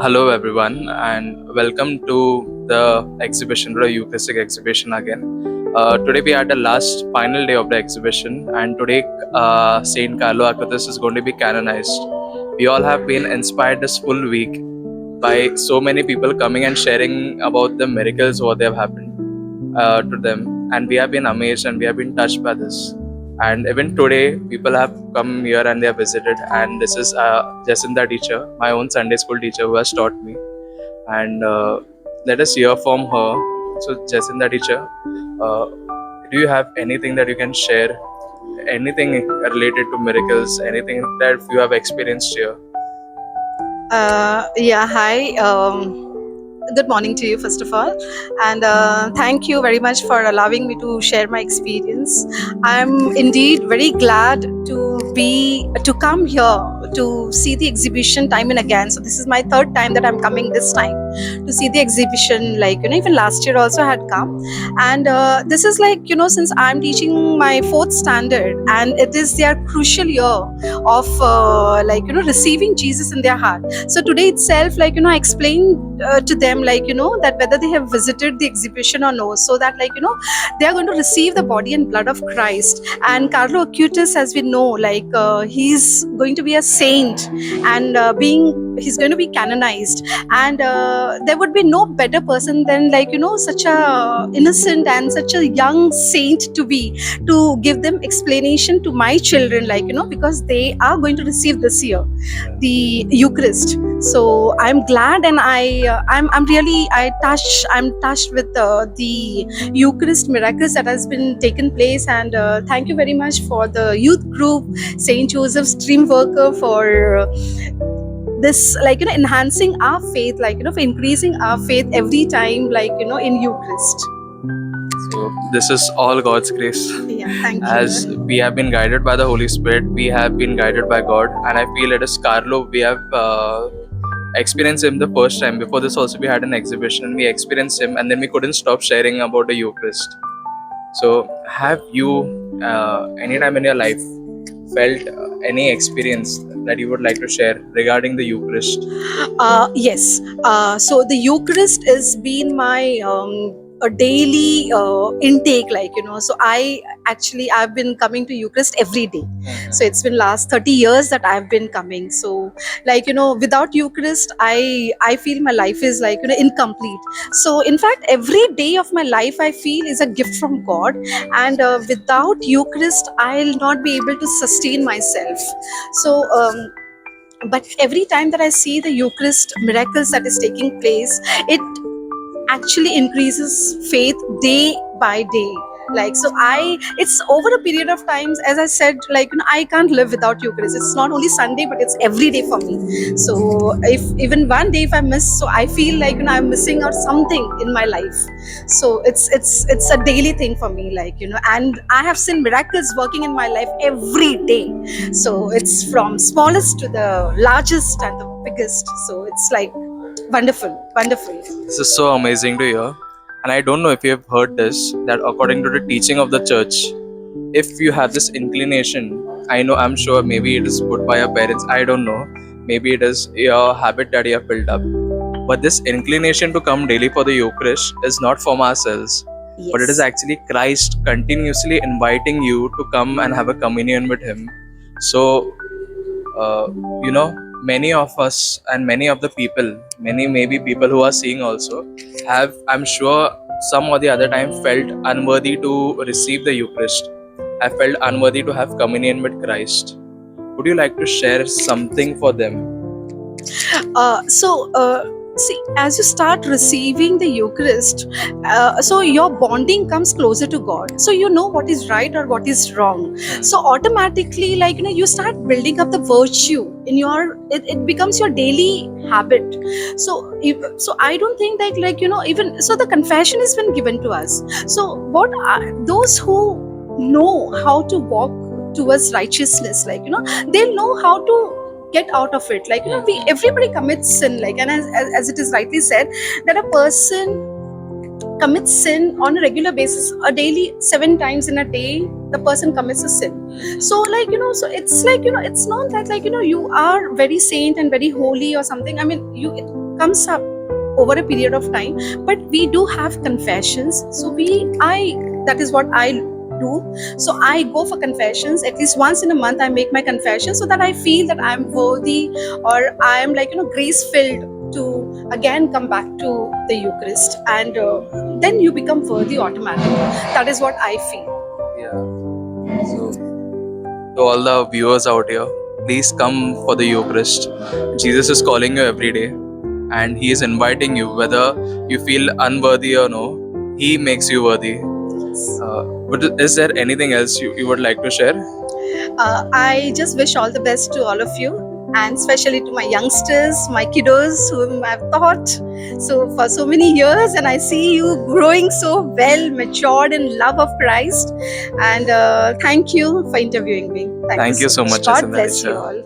Hello, everyone, and welcome to the exhibition, the Eucharistic exhibition again. Today we are at the last final day of the exhibition, and today Saint Carlo Acutis is going to be canonized. We all have been inspired this full week by so many people coming and sharing about the miracles what they have happened to them, and we have been amazed and we have been touched by this. And even today, people have come here and they have visited. And this is Jacinta teacher, my own Sunday school teacher, who has taught me. And let us hear from her. So, Jacinta teacher, do you have anything that you can share? Anything related to miracles? Anything that you have experienced here? Yeah, hi. Good morning to you, first of all. And thank you very much for allowing me to share my experience. I'm indeed very glad to come here to see the exhibition time and again. So this is my third time that I'm coming this time to see the exhibition. Like, even last year also had come. And this is like, since I'm teaching my fourth standard and it is their crucial year of receiving Jesus in their heart. So today itself, I explained to them, that whether they have visited the exhibition or no, so that they are going to receive the body and blood of Christ. And Carlo Acutis, as we know, he's going to be a saint, and he's going to be canonized. And there would be no better person than such a innocent and such a young saint to give them explanation to my children, because they are going to receive this year the Eucharist. So I'm glad, and I'm touched with the Eucharist miracles that has been taken place. And thank you very much for the youth group Saint Joseph's Dream Worker for this, enhancing our faith, for increasing our faith every time, in Eucharist. So, this is all God's grace. Yeah, thank you. As we have been guided by the Holy Spirit, we have been guided by God, and I feel it is Carlo. We have experienced him the first time. Before this, also we had an exhibition, and we experienced him, and then we couldn't stop sharing about the Eucharist. So, have you any time in your life felt any experience that you would like to share regarding the Eucharist? Yes. So the Eucharist has been my a daily intake, so I've been coming to Eucharist every day. So it's been last 30 years that I've been coming. So without Eucharist, I feel my life is incomplete. So in fact, every day of my life I feel is a gift from God, and without Eucharist I'll not be able to sustain myself. So but every time that I see the Eucharist miracles that is taking place, it actually increases faith day by day. It's over a period of times, as I said, I can't live without Eucharist. It's not only Sunday, but it's every day for me. So if even one day if I miss, so I feel I'm missing out something in my life. So it's a daily thing for me, and I have seen miracles working in my life every day. So it's from smallest to the largest and the biggest. So it's like wonderful. This is so amazing to hear. And I don't know if you have heard this, that according to the teaching of the church, if you have this inclination, I'm sure maybe it is put by your parents, I don't know, maybe it is your habit that you have built up. But this inclination to come daily for the Eucharist is not from ourselves, but it is actually Christ continuously inviting you to come and have a communion with Him. So, many of us and many of the people, many maybe people who are seeing also, have, I'm sure, some or the other time felt unworthy to receive the Eucharist. I felt unworthy to have communion with Christ. Would you like to share something for them? See, as you start receiving the Eucharist, so your bonding comes closer to God. So you know what is right or what is wrong. So automatically, you start building up the virtue in it becomes your daily habit. So I don't think that even so the confession has been given to us. So what are those who know how to walk towards righteousness, they'll know how to get out of it. Everybody commits sin, and as it is rightly said, that a person commits sin on a regular basis, a daily 7 times in a day the person commits a sin. So so it's it's not that you are very saint and very holy or something. I mean, comes up over a period of time. But we do have confessions, so that is what I do. So I go for confessions at least once in a month. I make my confession so that I feel that I'm worthy, or I am like, grace filled to again come back to the Eucharist, and then you become worthy automatically. That is what I feel. Yeah. So, to all the viewers out here, please come for the Eucharist. Jesus is calling you every day, and He is inviting you. Whether you feel unworthy or no, He makes you worthy. But is there anything else you would like to share? I just wish all the best to all of you, and especially to my youngsters, my kiddos, whom I've taught so for so many years, and I see you growing so well, matured in love of Christ. And thank you for interviewing me. Thank you so much, God Jacinda bless you Aisha. all.